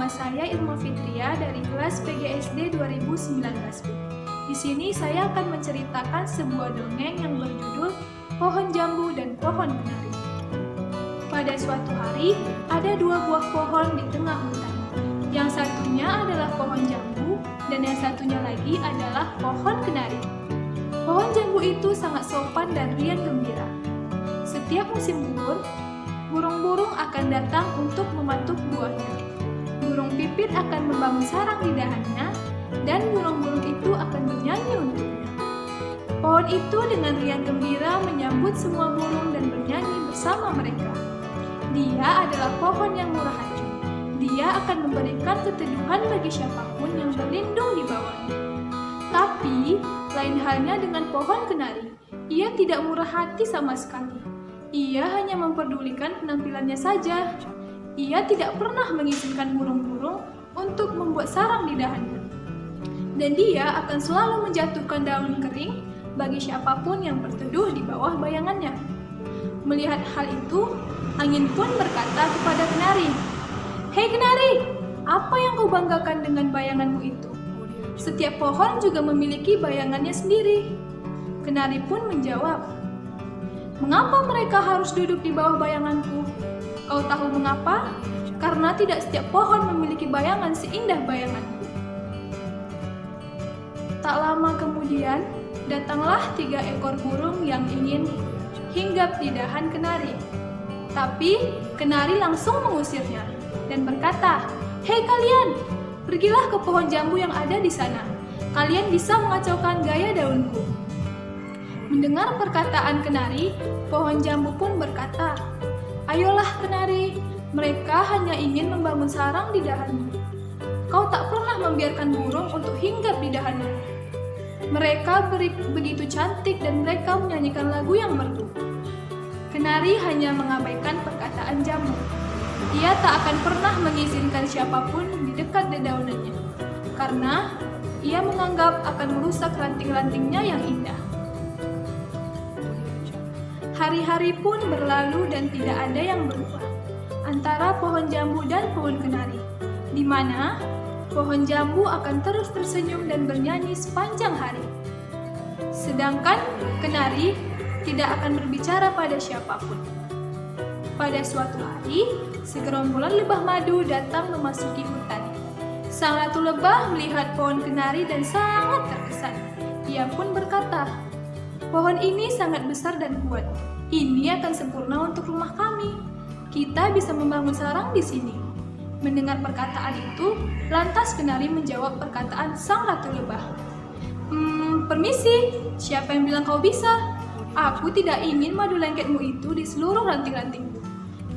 Nama saya Irma Fitria dari kelas PGSD 2019. Di sini saya akan menceritakan sebuah dongeng yang berjudul Pohon Jambu dan Pohon Kenari. Pada suatu hari, ada dua buah pohon di tengah hutan. Yang satunya adalah pohon jambu dan yang satunya lagi adalah pohon kenari. Pohon jambu itu sangat sopan dan riang gembira. Setiap musim gugur, burung-burung akan datang untuk mematuk buahnya. Burung pipit akan membangun sarang di dahannya, dan burung-burung itu akan bernyanyi untuknya. Pohon itu dengan riang gembira menyambut semua burung dan bernyanyi bersama mereka. Dia adalah pohon yang murah hati. Dia akan memberikan keteduhan bagi siapapun yang berlindung di bawahnya. Tapi, lain halnya dengan pohon kenari. Ia tidak murah hati sama sekali. Ia hanya memperdulikan penampilannya saja. Ia tidak pernah mengizinkan burung-burung untuk membuat sarang di dahannya. Dan dia akan selalu menjatuhkan daun kering bagi siapapun yang berteduh di bawah bayangannya. Melihat hal itu, angin pun berkata kepada kenari, "Hei kenari, apa yang kau banggakan dengan bayanganmu itu? Setiap pohon juga memiliki bayangannya sendiri." Kenari pun menjawab, "Mengapa mereka harus duduk di bawah bayanganku? Kau tahu mengapa? Karena tidak setiap pohon memiliki bayangan seindah bayanganku." Tak lama kemudian, datanglah 3 ekor burung yang ingin hinggap di dahan kenari. Tapi, kenari langsung mengusirnya dan berkata, "Hei kalian, pergilah ke pohon jambu yang ada di sana. Kalian bisa mengacaukan gaya daunku." Mendengar perkataan kenari, pohon jambu pun berkata, "Ayolah kenari, mereka hanya ingin membangun sarang di dahanmu. Kau tak pernah membiarkan burung untuk hinggap di dahanmu. Mereka begitu cantik dan mereka menyanyikan lagu yang merdu." Kenari hanya mengabaikan perkataan jambu. Ia tak akan pernah mengizinkan siapapun di dekat dedaunannya, karena ia menganggap akan merusak ranting-rantingnya yang indah. Hari-hari pun berlalu dan tidak ada yang berubah antara pohon jambu dan pohon kenari, di mana pohon jambu akan terus tersenyum dan bernyanyi sepanjang hari. Sedangkan kenari tidak akan berbicara pada siapapun. Pada suatu hari, segerombolan lebah madu datang memasuki hutan. Sang ratu lebah melihat pohon kenari dan sangat terkesan. Ia pun berkata, "Pohon ini sangat besar dan kuat. Ini akan sempurna untuk rumah kami. Kita bisa membangun sarang di sini." Mendengar perkataan itu, lantas kenari menjawab perkataan sang ratu lebah. Permisi, siapa yang bilang kau bisa? Aku tidak ingin madu lengketmu itu di seluruh ranting-rantingku.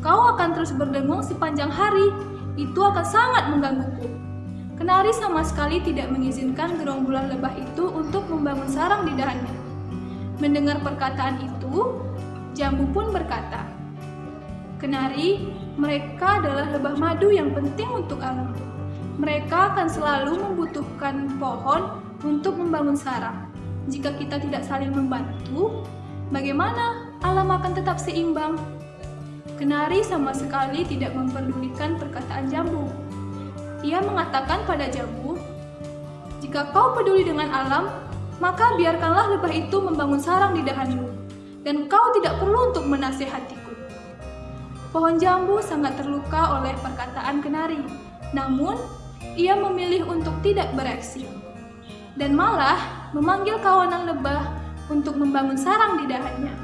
Kau akan terus berdengung sepanjang hari. Itu akan sangat menggangguku." Kenari sama sekali tidak mengizinkan gerombolan lebah itu untuk membangun sarang di dahannya. Mendengar perkataan itu, jambu pun berkata, "Kenari, mereka adalah lebah madu yang penting untuk alam. Mereka akan selalu membutuhkan pohon untuk membangun sarang. Jika kita tidak saling membantu, bagaimana alam akan tetap seimbang?" Kenari sama sekali tidak memperdulikan perkataan jambu. Ia mengatakan pada jambu, "Jika kau peduli dengan alam, maka biarkanlah lebah itu membangun sarang di dahanmu, dan kau tidak perlu untuk menasihatiku." Pohon jambu sangat terluka oleh perkataan kenari, namun ia memilih untuk tidak bereaksi, dan malah memanggil kawanan lebah untuk membangun sarang di dahannya.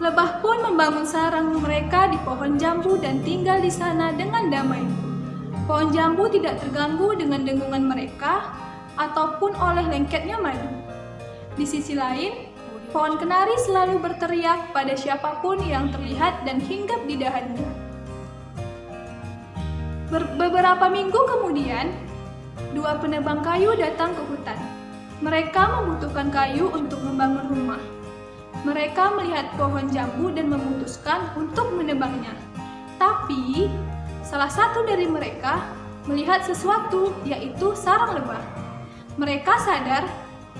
Lebah pun membangun sarang mereka di pohon jambu dan tinggal di sana dengan damai. Pohon jambu tidak terganggu dengan dengungan mereka ataupun oleh lengketnya madu. Di sisi lain, pohon kenari selalu berteriak pada siapapun yang terlihat dan hinggap di dahannya. Beberapa minggu kemudian, 2 penebang kayu datang ke hutan. Mereka membutuhkan kayu untuk membangun rumah. Mereka melihat pohon jambu dan memutuskan untuk menebangnya. Tapi, salah satu dari mereka melihat sesuatu, yaitu sarang lebah. Mereka sadar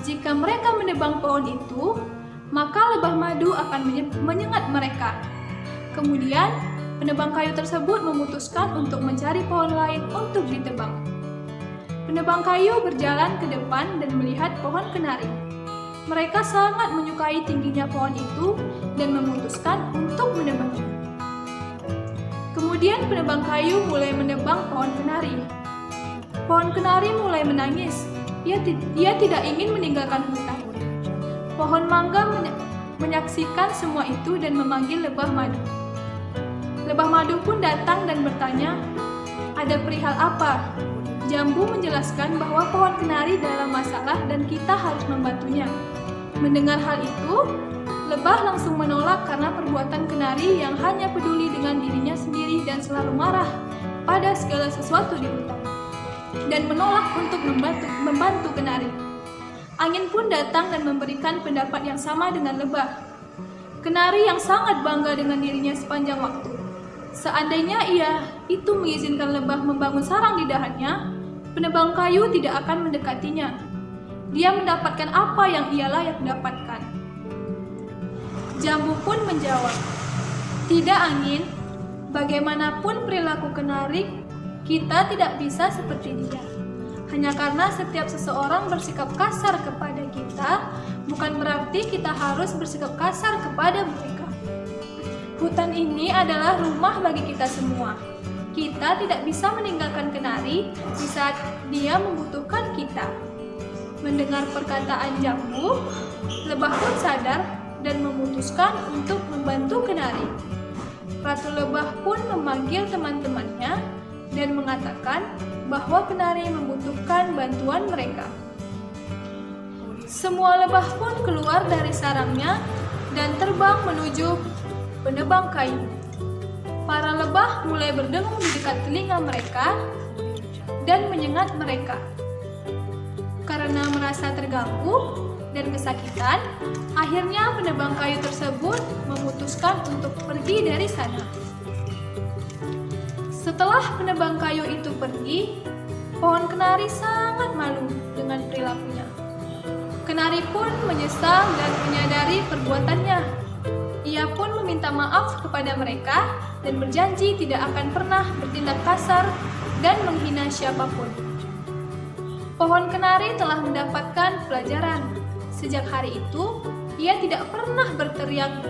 jika mereka menebang pohon itu, maka lebah madu akan menyengat mereka. Kemudian, Penebang kayu tersebut memutuskan untuk mencari pohon lain untuk ditebang. Penebang kayu berjalan ke depan dan melihat pohon kenari. Mereka sangat menyukai tingginya pohon itu dan memutuskan untuk menebangnya. Kemudian penebang kayu mulai menebang pohon kenari. Pohon kenari mulai menangis. Ia tidak ingin meninggalkan hutan. Pohon mangga menyaksikan semua itu dan memanggil lebah madu. Lebah madu pun datang dan bertanya, "Ada perihal apa?" Jambu menjelaskan bahwa pohon kenari dalam masalah dan kita harus membantunya. Mendengar hal itu, lebah langsung menolak karena perbuatan kenari yang hanya peduli dengan dirinya sendiri dan selalu marah pada segala sesuatu di hutan, dan menolak untuk membantu kenari. Angin pun datang dan memberikan pendapat yang sama dengan lebah. Kenari yang sangat bangga dengan dirinya sepanjang waktu. Seandainya ia itu mengizinkan lebah membangun sarang di dahannya, penebang kayu tidak akan mendekatinya. Dia mendapatkan apa yang ia layak dapatkan. Jambu pun menjawab, "Tidak angin, bagaimanapun perilaku kenari, kita tidak bisa seperti dia. Hanya karena setiap seseorang bersikap kasar kepada kita, bukan berarti kita harus bersikap kasar kepada mereka. Hutan ini adalah rumah bagi kita semua. Kita tidak bisa meninggalkan kenari di saat dia membutuhkan kita." Mendengar perkataan jambu, lebah pun sadar dan memutuskan untuk membantu kenari. Ratu lebah pun memanggil teman-temannya dan mengatakan bahwa kenari membutuhkan bantuan mereka. Semua lebah pun keluar dari sarangnya dan terbang menuju penebang kayu. Para lebah mulai berdengung di dekat telinga mereka dan menyengat mereka. Karena merasa terganggu dan kesakitan, akhirnya penebang kayu tersebut memutuskan untuk pergi dari sana. Setelah penebang kayu itu pergi, pohon kenari sangat malu dengan perilakunya. Kenari pun menyesal dan menyadari perbuatannya. Ia pun meminta maaf kepada mereka dan berjanji tidak akan pernah bertindak kasar dan menghina siapapun. Pohon kenari telah mendapatkan pelajaran. Sejak hari itu, ia tidak pernah berteriak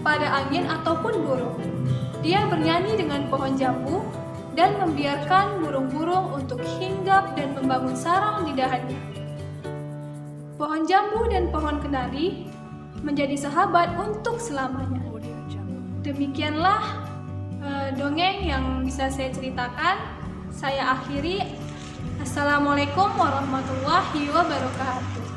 pada angin ataupun burung. Dia bernyanyi dengan pohon jambu dan membiarkan burung-burung untuk hinggap dan membangun sarang di dahannya. Pohon jambu dan pohon kenari menjadi sahabat untuk selamanya. Demikianlah dongeng yang bisa saya ceritakan. Saya akhiri. Assalamualaikum warahmatullahi wabarakatuh.